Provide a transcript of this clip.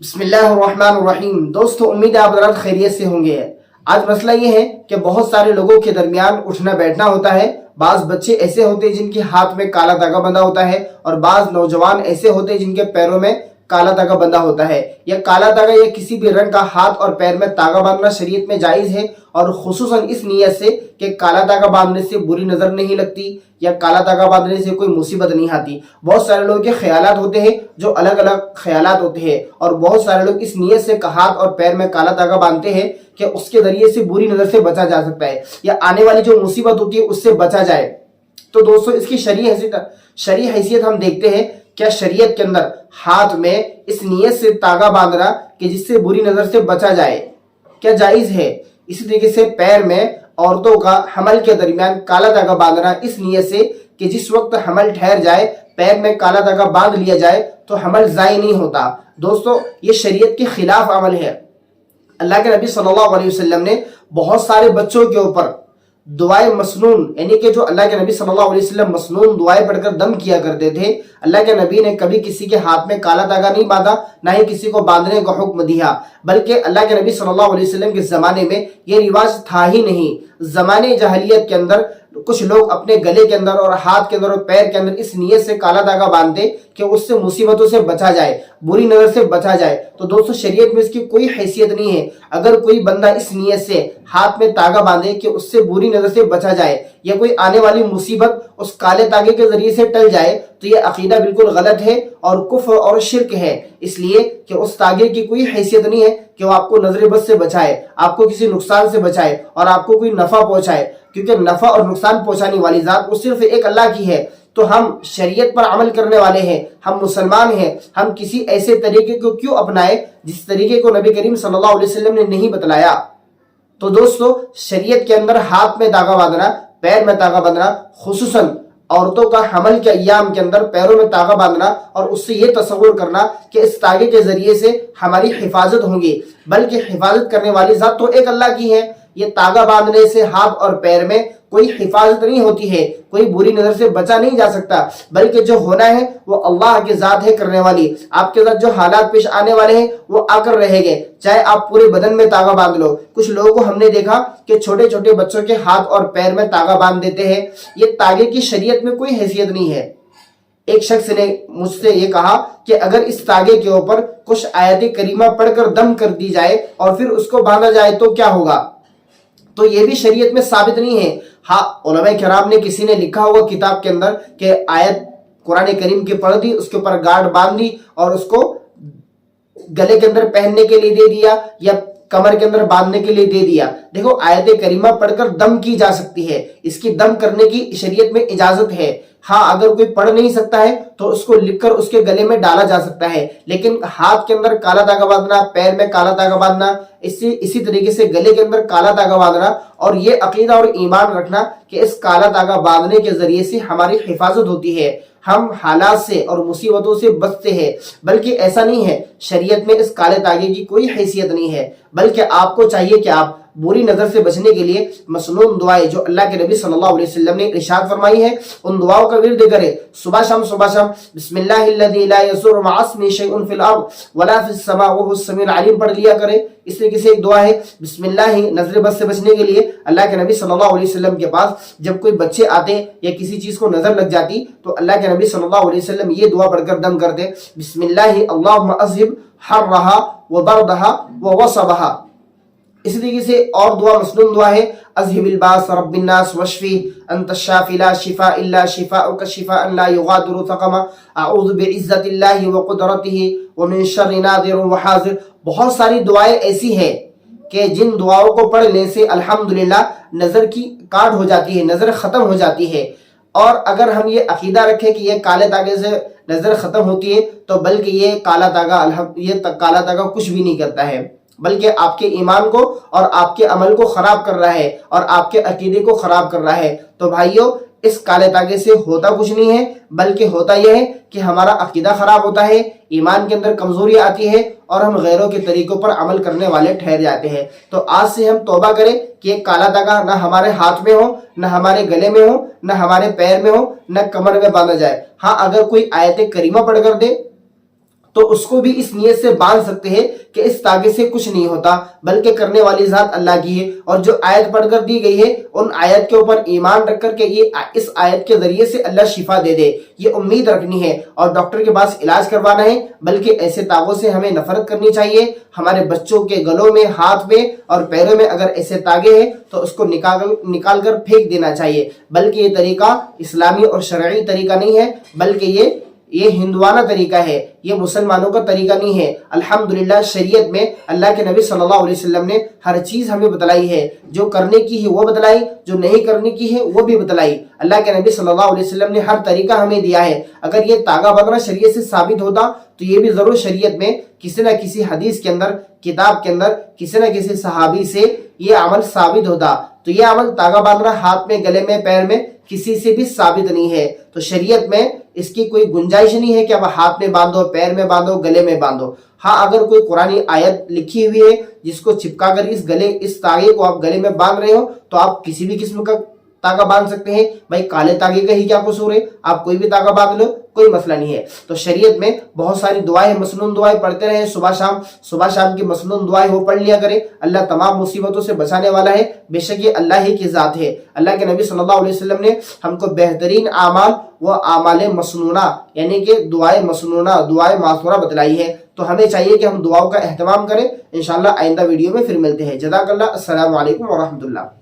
بسم اللہ الرحمن الرحیم۔ دوستو، امید ہے آپ حضرات خیریت سے ہوں گے۔ آج مسئلہ یہ ہے کہ بہت سارے لوگوں کے درمیان اٹھنا بیٹھنا ہوتا ہے۔ بعض بچے ایسے ہوتے ہیں جن کے ہاتھ میں کالا دھاگا بندھا ہوتا ہے، اور بعض نوجوان ایسے ہوتے ہیں جن کے پیروں میں کالا دھاگا بندھا ہوتا ہے۔ یہ کالا دھاگا یا کسی بھی رنگ کا ہاتھ اور پیر میں دھاگا باندھنا شریعت میں جائز ہے، اور خصوصاً اس نیت سے کہ کالا دھاگا باندھنے سے بری نظر نہیں لگتی یا کالا دھاگا باندھنے سے کوئی مصیبت نہیں آتی۔ بہت سارے لوگوں کے خیالات ہوتے ہیں جو الگ الگ خیالات ہوتے ہیں، اور بہت سارے لوگ اس نیت سے ہاتھ اور پیر میں کالا دھاگا باندھتے ہیں کہ اس کے ذریعے سے بری نظر سے بچا جا سکتا ہے یا آنے والی جو مصیبت ہوتی ہے اس سے بچا جائے۔ تو دوستو، اس کی شرعی حیثیت ہم دیکھتے ہیں۔ کیا شریعت کے اندر ہاتھ میں اس نیت سے دھاگا باندھنا کہ جس سے بری نظر سے بچا جائے کیا جائز ہے؟ اسی طریقے سے پیر میں عورتوں کا حمل کے درمیان کالا دھاگا باندھنا اس نیت سے کہ جس وقت حمل ٹھہر جائے پیر میں کالا دھاگا باندھ لیا جائے تو حمل ضائع نہیں ہوتا۔ دوستو، یہ شریعت کے خلاف عمل ہے۔ اللہ کے نبی صلی اللہ علیہ وسلم نے بہت سارے بچوں کے اوپر دعائیں مسنون، یعنی کہ جو اللہ کے نبی صلی اللہ علیہ وسلم مسنون دعائیں پڑھ کر دم کیا کرتے تھے، اللہ کے نبی نے کبھی کسی کے ہاتھ میں کالا دھاگا نہیں باندھا، نہ ہی کسی کو باندھنے کا حکم دیا، بلکہ اللہ کے نبی صلی اللہ علیہ وسلم کے زمانے میں یہ رواج تھا ہی نہیں۔ زمانے جاہلیت کے اندر کچھ لوگ اپنے گلے کے اندر اور ہاتھ کے اندر اور پیر کے اندر اس نیت سے کالا دھاگا باندھتے کہ اس سے مصیبتوں سے بچا جائے، بری نظر سے بچا جائے۔ تو دوستو، شریعت میں اس کی کوئی حیثیت نہیں ہے۔ اگر کوئی بندہ اس نیت سے ہاتھ میں دھاگا باندھے کہ اس سے بری نظر سے بچا جائے یا کوئی آنے والی مصیبت اس کالے دھاگے کے ذریعے سے ٹل جائے، تو یہ عقیدہ بالکل غلط ہے اور کفر اور شرک ہے، اس لیے کہ اس دھاگے کی کوئی حیثیت نہیں ہے کہ وہ آپ کو نظر بد سے بچائے، آپ کو کسی نقصان سے بچائے اور آپ کو کوئی نفع پہنچائے، کیونکہ نفع اور نقصان پہنچانے والی ذات وہ صرف ایک اللہ کی ہے۔ تو ہم شریعت پر عمل کرنے والے ہیں، ہم مسلمان ہیں، ہم کسی ایسے طریقے کو کیوں اپنائیں جس طریقے کو نبی کریم صلی اللہ علیہ وسلم نے نہیں بتلایا۔ تو دوستو، شریعت کے اندر ہاتھ میں دھاگا باندھنا، پیر میں دھاگا باندھنا، خصوصاً عورتوں کا حمل کے ایام کے اندر پیروں میں دھاگا باندھنا اور اس سے یہ تصور کرنا کہ اس دھاگے کے ذریعے سے ہماری حفاظت ہوگی، بلکہ حفاظت کرنے والی ذات تو ایک اللہ کی ہے۔ یہ دھاگا باندھنے سے ہاتھ اور پیر میں کوئی حفاظت نہیں ہوتی ہے، کوئی بری نظر سے بچا نہیں جا سکتا، بلکہ جو ہونا ہے وہ اللہ کی ذات ہے کرنے والی۔ آپ کے ساتھ جو حالات پیش آنے والے ہیں وہ آ کر رہے گے، چاہے آپ پورے بدن میں دھاگا باندھ لو۔ کچھ لوگوں کو ہم نے دیکھا کہ چھوٹے چھوٹے بچوں کے ہاتھ اور پیر میں دھاگا باندھ دیتے ہیں۔ یہ دھاگے کی شریعت میں کوئی حیثیت نہیں ہے۔ ایک شخص نے مجھ سے یہ کہا کہ اگر اس دھاگے کے اوپر کچھ آیت کریمہ پڑھ کر دم کر دی جائے اور پھر اس کو باندھا جائے تو کیا ہوگا؟ تو یہ بھی شریعت میں ثابت نہیں ہے۔ ہاں، علماء کرام نے کسی نے لکھا ہوگا کتاب کے اندر کہ آیت قرآن کریم کی پڑھ دی، اس کے اوپر گارڈ باندھ دی اور اس کو گلے کے اندر پہننے کے لیے دے دیا یا کمر کے اندر باندھنے کے لیے دے دیا۔ دیکھو، آیت کریمہ پڑھ کر دم کی جا سکتی ہے، اس کی دم کرنے کی شریعت میں اجازت ہے۔ ہاں، اگر کوئی پڑھ نہیں سکتا ہے تو اس کو لکھ کر اس کے گلے میں ڈالا جا سکتا ہے، لیکن ہاتھ کے اندر کالا دھاگا باندھنا، پیر میں کالا دھاگا باندھنا، اسی طریقے سے گلے کے اندر کالا دھاگا باندھنا اور یہ عقیدہ اور ایمان رکھنا کہ اس کالا دھاگا باندھنے کے ذریعے سے ہماری حفاظت ہوتی ہے، ہم حالات سے اور مصیبتوں سے بچتے ہیں، بلکہ ایسا نہیں ہے۔ شریعت میں اس کالے دھاگے کی کوئی حیثیت نہیں ہے، بلکہ آپ کو چاہیے کہ آپ بری نظر سے بچنے کے لیے مسنون دعائیں جو اللہ کے نبی صلی اللہ علیہ وسلم نے ارشاد فرمائی ہے ان دعاؤں کا ورد کرے۔ صبح شام بسم اللہ الذی لا یضر مع اسمہ شیء فی الارض ولا فی السماء وهو السمیع العلیم پڑھ لیا کرے۔ اس طریقے سے ایک دعا ہے بسم اللہ نظر بد سے بچنے کے لیے۔ اللہ کے نبی صلی اللہ علیہ وسلم کے پاس جب کوئی بچے آتے یا کسی چیز کو نظر لگ جاتی تو اللہ کے نبی صلی اللہ علیہ وسلم یہ دعا پڑھ کر دم کرتے، بسم اللہ اللہم اذہب حرہا وبردہا ووصبہا۔ اسی طریقے سے اور دعا مسنون دعا ہے اذہب الباس رب الناس واشفی انت الشافی لا شفاء الا شفاءک شفاء لا یغادر سقما اعوذ بعزت اللہ وقدرتہ ومن شر ناظر وحاضر۔ بہت ساری دعائیں ایسی ہیں کہ جن دعاؤں کو پڑھنے سے الحمدللہ نظر کی کاٹ ہو جاتی ہے، نظر ختم ہو جاتی ہے۔ اور اگر ہم یہ عقیدہ رکھیں کہ یہ کالے دھاگے سے نظر ختم ہوتی ہے تو بلکہ یہ کالا دھاگا کچھ بھی نہیں کرتا ہے، بلکہ آپ کے ایمان کو اور آپ کے عمل کو خراب کر رہا ہے اور آپ کے عقیدے کو خراب کر رہا ہے۔ تو بھائیو، اس کالے دھاگے سے ہوتا کچھ نہیں ہے، بلکہ ہوتا یہ ہے کہ ہمارا عقیدہ خراب ہوتا ہے، ایمان کے اندر کمزوری آتی ہے اور ہم غیروں کے طریقوں پر عمل کرنے والے ٹھہر جاتے ہیں۔ تو آج سے ہم توبہ کریں کہ ایک کالا دھاگا نہ ہمارے ہاتھ میں ہو، نہ ہمارے گلے میں ہو، نہ ہمارے پیر میں ہو، نہ کمر میں باندھا جائے۔ ہاں، اگر کوئی آیت کریمہ پڑھ کر دے تو اس کو بھی اس نیت سے باندھ سکتے ہیں کہ اس تاگے سے کچھ نہیں ہوتا، بلکہ کرنے والی ذات اللہ کی ہے، اور جو آیت پڑھ کر دی گئی ہے ان آیت کے اوپر ایمان رکھ کر کے یہ اس آیت کے ذریعے سے اللہ شفا دے دے، یہ امید رکھنی ہے اور ڈاکٹر کے پاس علاج کروانا ہے۔ بلکہ ایسے تاغوں سے ہمیں نفرت کرنی چاہیے۔ ہمارے بچوں کے گلوں میں، ہاتھ میں اور پیروں میں اگر ایسے تاگے ہیں تو اس کو نکال کر پھینک دینا چاہیے، بلکہ یہ طریقہ اسلامی اور شرعی طریقہ نہیں ہے، بلکہ یہ ہندوانہ طریقہ ہے، یہ مسلمانوں کا طریقہ نہیں ہے۔ الحمدللہ شریعت میں اللہ کے نبی صلی اللہ علیہ وسلم نے ہر چیز ہمیں بتلائی ہے، جو کرنے کی ہے وہ بتلائی، جو نہیں کرنے کی ہے وہ بھی بتلائی۔ اللہ کے نبی صلی اللہ علیہ وسلم نے ہر طریقہ ہمیں دیا ہے۔ اگر یہ تاگا بندنا شریعت سے ثابت ہوتا تو یہ بھی ضرور شریعت میں کسی نہ کسی حدیث کے اندر، کتاب کے اندر، کسی نہ کسی صحابی سے یہ عمل ثابت ہوتا۔ تو یہ عمل تاگا باندھنا ہاتھ میں، گلے میں، پیر میں کسی سے بھی ثابت نہیں ہے۔ تو شریعت میں اس کی کوئی گنجائش نہیں ہے کہ اب ہاتھ میں باندھو، پیر میں باندھو، گلے میں باندھو۔ ہاں اگر کوئی قرآنی آیت لکھی ہوئی ہے جس کو چپکا کر اس تاگے کو آپ گلے میں باندھ رہے ہو تو آپ کسی بھی قسم کا تاگا باندھ سکتے ہیں۔ بھائی کالے تاگے کا ہی کیا قصور ہے، آپ کوئی بھی تاگا باندھ لو، کوئی مسئلہ نہیں ہے۔ تو شریعت میں بہت ساری دعائیں، مسنون دعائیں پڑھتے رہے صبح شام کی مسنون دعائیں وہ پڑھ لیا کرے۔ اللہ تمام مصیبتوں سے بچانے والا ہے، بے شک یہ اللہ ہی کی ذات ہے۔ اللہ کے نبی صلی اللہ علیہ وسلم نے ہم کو بہترین اعمال وہ اعمال مسنونہ یعنی کہ دعائیں مسنونہ، دعائیں معثورہ بتلائی ہے۔ تو ہمیں چاہیے کہ ہم دعاؤں کا اہتمام کریں۔ انشاءاللہ آئندہ ویڈیو میں پھر ملتے ہیں۔ جزاک اللہ، السلام علیکم ورحمۃ اللہ۔